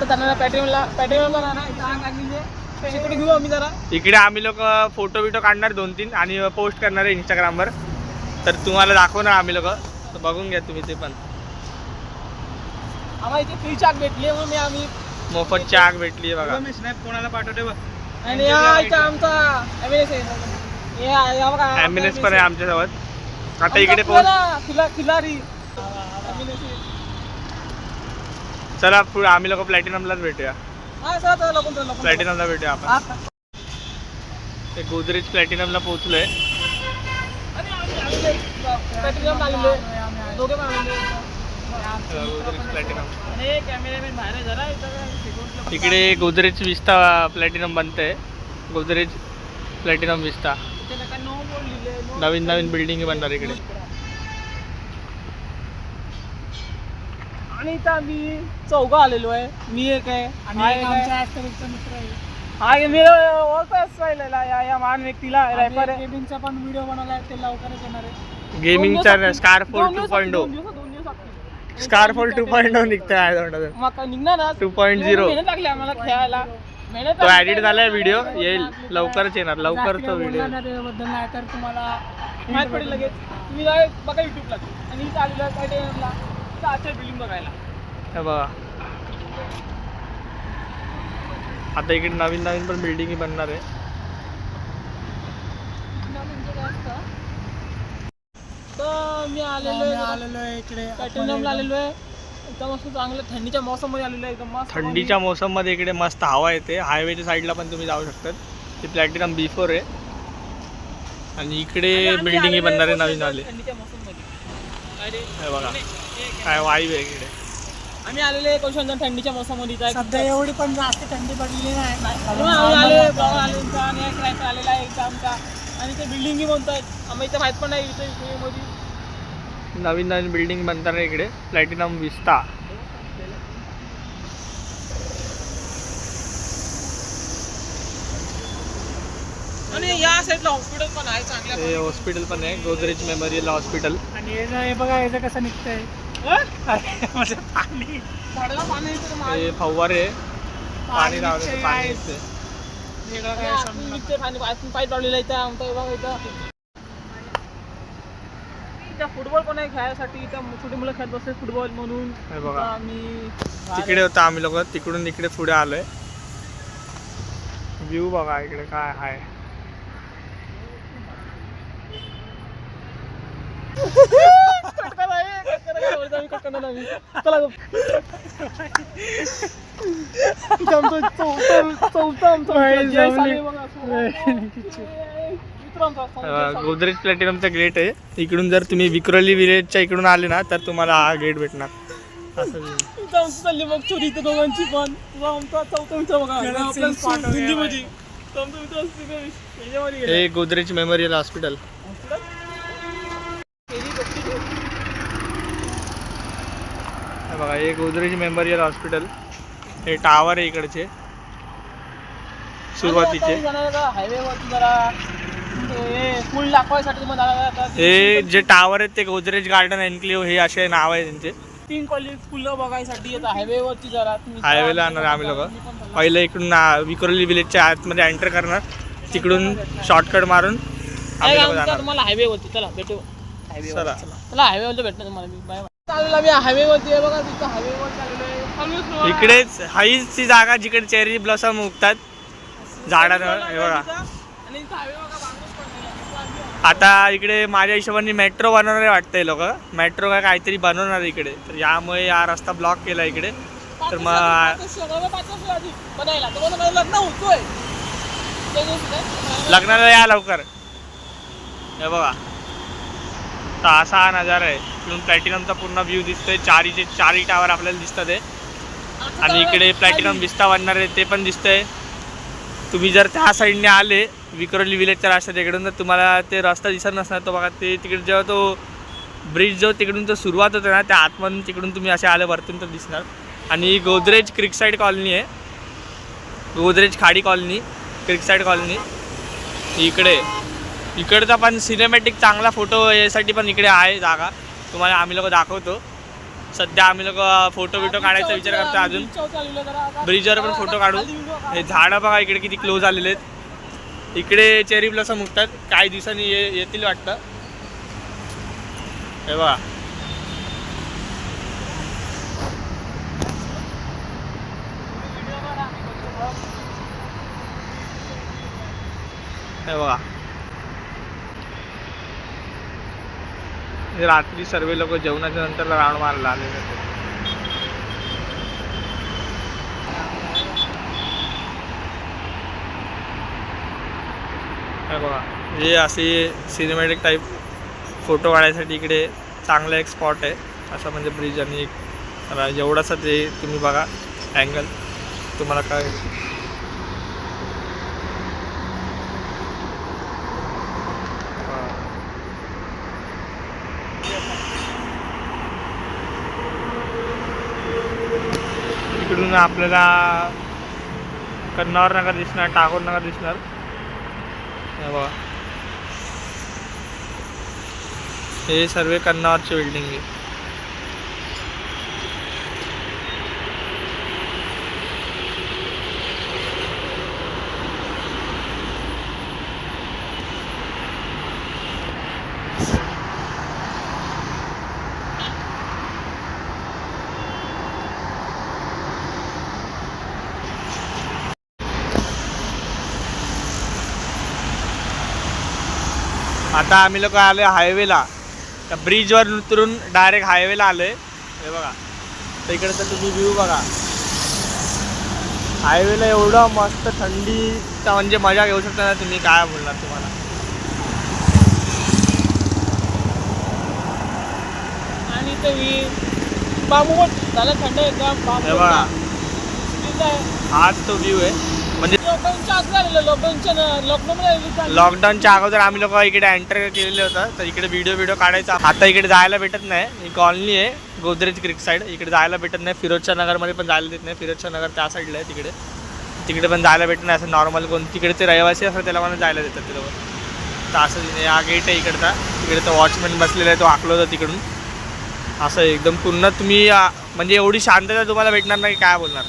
तर त्यांना पॅट्रियमला घेऊ आम्ही जरा. इकडे आम्ही लोक फोटो बिटो काढणार 2-3 आणि पोस्ट करणार आहे इंस्टाग्रामवर. तर तुम्हाला दाखवणार आम्ही लोक, तर बघून घ्या तुम्ही ते पण. आम्हाला इथे फ्री चाक भेटली म्हणून आम्ही मोफत चाक भेटली बघा. स्नॅप कोणाला पाठवते बघ. आणि इथं आमचा एमएनएस आहे. ॲम्ब्युलन्स पण आहे आमच्यासोबत. आता इकडे खिलारी चला पुढे आम्ही लोक प्लॅटिनमलाच भेटूया. प्लॅटिनमला भेटूया आपण. ते गोदरेज प्लॅटिनमला पोहोचलोय. प्लॅटिनम आलेलो दोघे पण गोदरेज प्लॅटिनम. कॅमेरामॅन बाहेर जरा इकडे गोदरेज विस्ता प्लॅटिनम बनतंय. Godrej platinum vista. नवीन बिल्डिंग बनणार इकडे. आणि इथं आम्ही चौघं आलेलो आहे. मी एक आहे आणि आमचा मित्र आहे. हा मी ओळखच राहिलेला या महान व्यक्तीला. रॅपर आहे. गेमिंगचा पण व्हिडिओ बनवला ते लवकरच येणार आहे. गेमिंगचा स्कारफोल 2.0. स्कारफोल 2.0 निघतोय मग निघणार ना 2.0. मेहनत लागली आम्हाला खेळायला. तो एडिट झालाय व्हिडिओ, येईल लवकरच येणार. लवकर तो व्हिडिओ बद्दल नाही तर तुम्हाला माहित पडेल लगेच. तुम्ही बघा युट्यूबला. आणि इथं आलेलं आजच्या बिल्डिंग बघायला. हे बघा आता इकडे नवीन पण बिल्डिंग बनणार आहे. तर मी आलेलो आहे इकडे प्लॅटिनमला आलेलो आहे. एकदम मस्त चांगलं थंडीच्या मौसममध्ये आलेलो आहे. एकदम मस्त थंडीच्या मौसममध्ये इकडे मस्त हवा येते. हायवेच्या साईडला पण तुम्ही जाऊ शकतात. ते प्लॅटिनम B4 आहे. आणि इकडे बिल्डिंग बनणार आहे नवीन आले. थंडीच्या मौसममध्ये हे बघा काय वाईब आहे इकडे. आम्ही आलेले आहे थंडीच्या मौसममध्ये. सध्या एवढी पण जास्त थंडी पडलेली नाही. आलेला आहे आमचा. आणि ते बिल्डिंग बनतात. आम्हाला इथे माहित पण नाही इथे मध्ये नवीन बिल्डिंग बनणार आहे इकडे प्लॅटिनम विस्ता. आणि या साईडला हॉस्पिटल पण आहे चांगलं. हे हॉस्पिटल पण आहे गोदरेज मेमोरियल हॉस्पिटल. आणि हे बघा याचं कसं निघतंय पाणी. हे फव्वारे पाणी लावलं पाणी निघते. पाईप लावलेला इथं. फुटबॉल पण आहे खेळायसाठी. इथं छोटी मुलं खेळत बसते फुटबॉल म्हणून. हे बघा आम्ही तिकडे होता आम्ही लोक. तिकडून इकडे पुढे आलोय. व्ह्यू बघा इकडे काय आहे. गोदरेज प्लॅटिनमचा गेट आहे. इकडून जर तुम्ही विक्रोली विलेजच्या इकडून आले ना तर तुम्हाला हा गेट भेटणार. असं चालली मग चोरी इथं दोघांची पण. आमचा चौथा मित्र बघा हे गोदरेज मेमोरियल हॉस्पिटल. बघा हे गोदरेज मेमोरियल हॉस्पिटल. हे टावर आहे इकडचे सुरुवातीचे. हायवेवरती जरा फुल दाखवायसाठी तुम्हाला हे जे टावर आहेत ते गोदरेज गार्डन एन्क्लेव्ह हे असे नाव आहे त्यांचे. पिंक कॉलेज फुलं बघायसाठी येतात हायवेवरती. जरा हायवेला आणणार आम्ही लोक. पहिलं इकडून विक्रोली विलेजच्या आतमध्ये एंटर करणार. तिकडून शॉर्टकट मारून आम्ही लोक जाणार. तुम्हाला हायवेवरती चला भेटू. चला चला हायवेवरती भेटणार तुम्हाला. चाललो मी हायवेवरती आहे बघा. तिथं हायवेवरती आलेलो आहे. इकडेच हाईच ती जागा जिकडे चेरी ब्लॉसम उगतात झाडांवर. हे बघा आणि इथं हायवे बघा बांधून पडलेला. आता इकडे माझ्या हिशोबाने मेट्रो बनवणार आहे वाटतंय लोक. मेट्रो काय काहीतरी बनवणार इकडे. तर यामुळे या रस्ता ब्लॉक केला इकडे. तर मग लग्नाला या लवकर. हे बघा तर असा हा नजारा आहे. इकडून प्लॅटिनमचा पूर्ण व्ह्यू दिसतोय. चारही टावर आपल्याला दिसतात आहे. आणि इकडे प्लॅटिनम विस्ता बनणार आहे ते पण दिसतंय. तुम्ही जर त्या साईडने आले विक्रोली विलेजच्या रस्त्यात इकडून तर तुम्हाला ते रस्ता दिसत नसणार. तो बघा ते तिकडे जेव्हा तो ब्रिज जो तिकडून तो सुरुवात होते ना त्या आतमधून तिकडून तुम्ही असे आले वरतून तर दिसणार. आणि गोदरेज क्रिकसाईड कॉलनी आहे. गोदरेज खाडी कॉलनी क्रिकसाईड कॉलनी इकडचा पण सिनेमॅटिक चांगला फोटो यासाठी पण इकडे आहे जागा. तुम्हाला आम्ही लोक दाखवतो. सध्या आम्ही लोक फोटो बिटो काढायचा विचार करतो अजून. ब्रिजवर पण फोटो काढू. हे झाडं बघा इकडे किती क्लोज आलेले आहेत. इकडे चेरी ब्लॉसम उगतात, काही दिवसांनी येतील वाटतं. हे बघा हे बघा रात्री सर्व लोक जेवणाच्या नंतर राऊंड मारायला आलेले होते. हे बघा हे असे सिनेमॅटिक टाईप फोटो काढायसाठी इकडे चांगला एक स्पॉट आहे. असं म्हणजे ब्रिज आणि एक एवढासा ते तुम्ही बघा अँगल तुम्हाला काय इकडून आपल्याला कन्नौर नगर दिसणार, टागोर नगर दिसणार. हे बघा हे सर्व कन्नौरची बिल्डिंग आहे. आता आम्ही लोक आले हायवेला. त्या ब्रिजवर उतरून डायरेक्ट हायवेला आलोय. हे बघा तर इकडे तर तुम्ही व्ह्यू बघा. हायवेला एवढं मस्त थंडीचा म्हणजे मजा घेऊ शकता ना तुम्ही, काय बोलणार तुम्हाला. आणि ते बांबू झालं थंड एकदम. हे बघा हाच तो व्ह्यू आहे. म्हणजे लॉकडाऊनच्या अगोदर आम्ही लोक इकडे एंटर केलेले होतं, तर इकडे व्हिडिओ काढायचा. आता इकडे जायला भेटत नाही. ही कॉलनी आहे गोदरेज क्रिक साईड. इकडे जायला भेटत नाही. फिरोजच्या नगरमध्ये पण जायला देत नाही. फिरोजच्या नगर त्या साईडला आहे तिकडे पण जायला भेटत नाही. असं नॉर्मल कोण तिकडे ते रहिवासी असं त्याला मला जायला देतात ते लोक. तर असं हा गेट आहे इकडचा. तिकडे तो वॉचमॅन बसलेला आहे, तो हाकलो होता तिकडून. असं एकदम पूर्ण तुम्ही म्हणजे एवढी शांतता तुम्हाला भेटणार नाही काय बोलणार.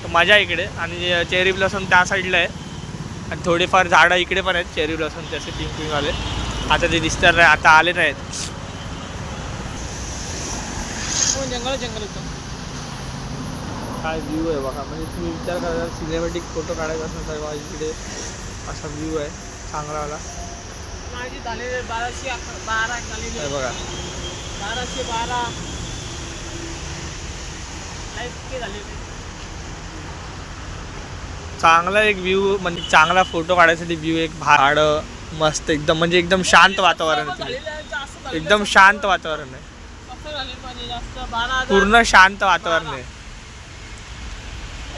तर मजा इकडे. आणि चेरी ब्लॉसम त्या साईडला आहे आणि थोडेफार झाडं इकडे पण आहेत चेरी ब्लॉसमचे असे पिंकवाले. आता ते दिसतात नाही, आता आले नाहीत. जंगल होतं. काय व्ह्यू आहे बघा. म्हणजे तुम्ही विचार करा सिनेमॅटिक फोटो काढायचा असेल तर इकडे असा व्ह्यू आहे चांगलावाला. माझी झालेले 1212 झालेले बघा 1212 झालेले. चांगला एक व्ह्यू म्हणजे चांगला फोटो काढायसाठी व्ह्यू एक झाडं मस्त एकदम म्हणजे एकदम शांत वातावरण आहे. एकदम शांत वातावरण आहे. पूर्ण शांत वातावरण आहे.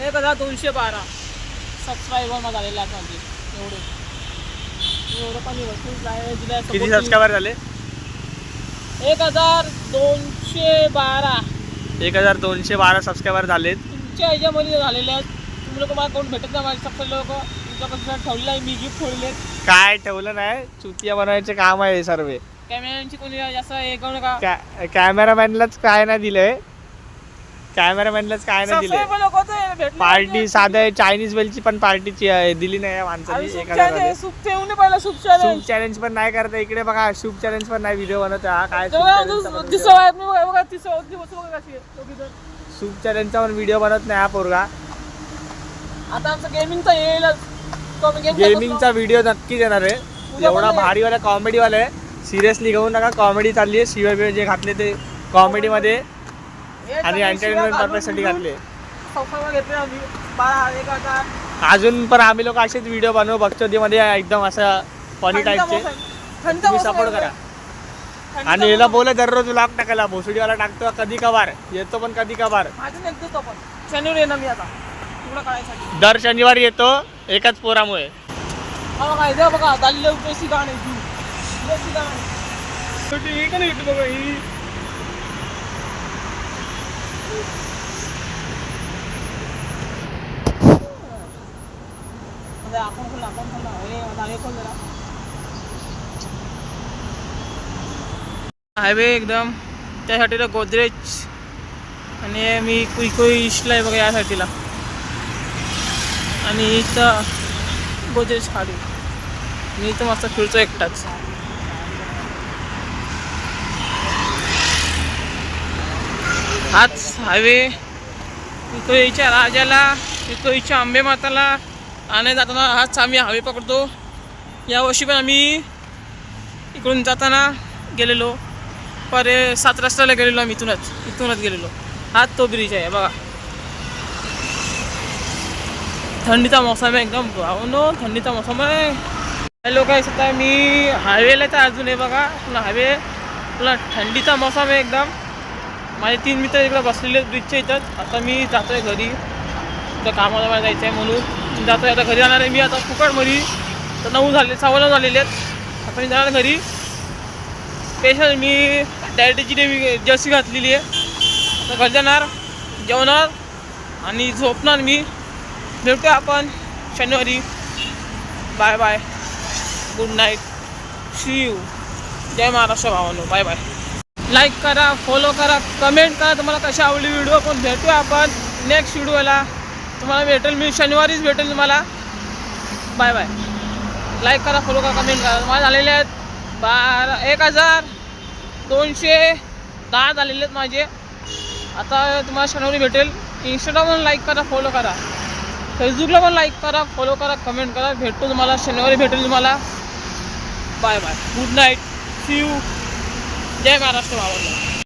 1212 सबस्क्रायबर झालेले आहेत एवढे पण किती सबस्क्रायबर झाले? 1212 सबस्क्रायबर झालेत. तुमच्या ह्याच्यामध्ये झालेले आहेत. तुम्ही लोक मला कोण भेटत नाही. माझे सबस्क्राईबर लोक तुमच्यापासून ठेवलेलं आहे. मी गिफ्ट ठेवले. काय ठेवलं नाही, चुतिया बनवायचे काम आहे सर्व. कॅमेऱ्यांची कोणी जास्त हे करू नका. कॅमेरामॅनलाच काय नाही दिलंय. कॅमेरामॅनलाच काय नाही दिलंय. पार्टी साधं चायनीज वेलची पण पार्टीची दिली नाही या माणसाने. सूप चॅलेंज पण नाही करता. इकडे बघा सूप चॅलेंज पण नाही व्हिडिओ बनवत. हा काय सूप चॅलेंजचा पण व्हिडिओ बनवत नाही हा पोरगा. आता आमचं गेमिंगचा येईलच. गेमिंगचा व्हिडिओ नक्कीच येणार आहे. एवढा भारीवाला कॉमेडीवाला आहे. सिरियसली घेऊ नका. कॉमेडी चालली आहे. शिवाय जे घातले ते कॉमेडीमध्ये आणि एंटरटेनमेंट पर्पजसाठी घातले. अजून पण आम्ही लोक असेच व्हिडिओ बनवू बक्षोदीमध्ये एकदम असं फनी टाईपचे. तुम्ही सपोर्ट करा. आणि याला बोला दररोज व्लॉग टाकायला. भोसडीवाला टाकतो कधी कभार येतो पण कधी कभार. शनिवारी येणार मी आता दर शनिवारी येतो एकाच पोरामुळे. बघा गाली गाणे हायवे एकदम त्यासाठी गोदरेज आणि मी इशला आहे बघा या साईडला. आणि इथं गोदरेज खाली मी इथं मस्त फिरतो एकटाच. हाच हायवे इकोईच्या राजाला, इकोईच्या आंबे माताला आणि जाताना हाच आम्ही हायवे पकडतो. यावर्षी पण आम्ही इकडून जाताना गेलेलो, पर 7 रस्त्याला गेलेलो आम्ही, इथूनच गेलेलो. हाच तो ब्रिज आहे बघा. थंडीचा मोसम आहे एकदम भावनो, थंडीचा मोसम आहे. हॅलो काय आता मी हायवेला तर अजून आहे बघा, पुन्हा हायवे पुन्हा थंडीचा मोसम आहे एकदम. माझे 3 मित्र इकडे बसलेले ब्रिजच्या इथंच. आता मी जातो आहे घरी, तर कामाला मला जायचं आहे म्हणून जातो आहे. आता घरी जाणार आहे मी आता फुकटमध्ये. तर 9 झाले, 9:15 झालेले आहेत. आता मी जाणार घरी. स्पेशल मी डॅडीची डेवी जर्सी घातलेली आहे. आता घरी जाणार, जेवणार आणि झोपणार मी. भेटूया आपण शनिवारी. Bye bye, good night, see you. जय महाराष्ट्र भावांनो, बाय बाय. लाईक करा, फॉलो करा, कमेंट करा तुम्हाला कशी आवडली व्हिडिओ. पण भेटूया आपण नेक्स्ट व्हिडिओला. तुम्हाला भेटेल मी शनिवारीच भेटेल तुम्हाला. Bye bye. लाईक करा, फॉलो करा, कमेंट करा. तुम्हाला झालेले आहेत 12,210 झालेले आहेत माझे. आता तुम्हाला शनिवारी भेटेल. इंस्टाला पण लाईक करा, फॉलो करा, फेसबुकला पण लाईक करा, फॉलो करा, कमेंट करा. भेटतो तुम्हाला शनिवारी भेटेल तुम्हाला. Bye bye, good night, see you. जय महाराष्ट्र भावांनो.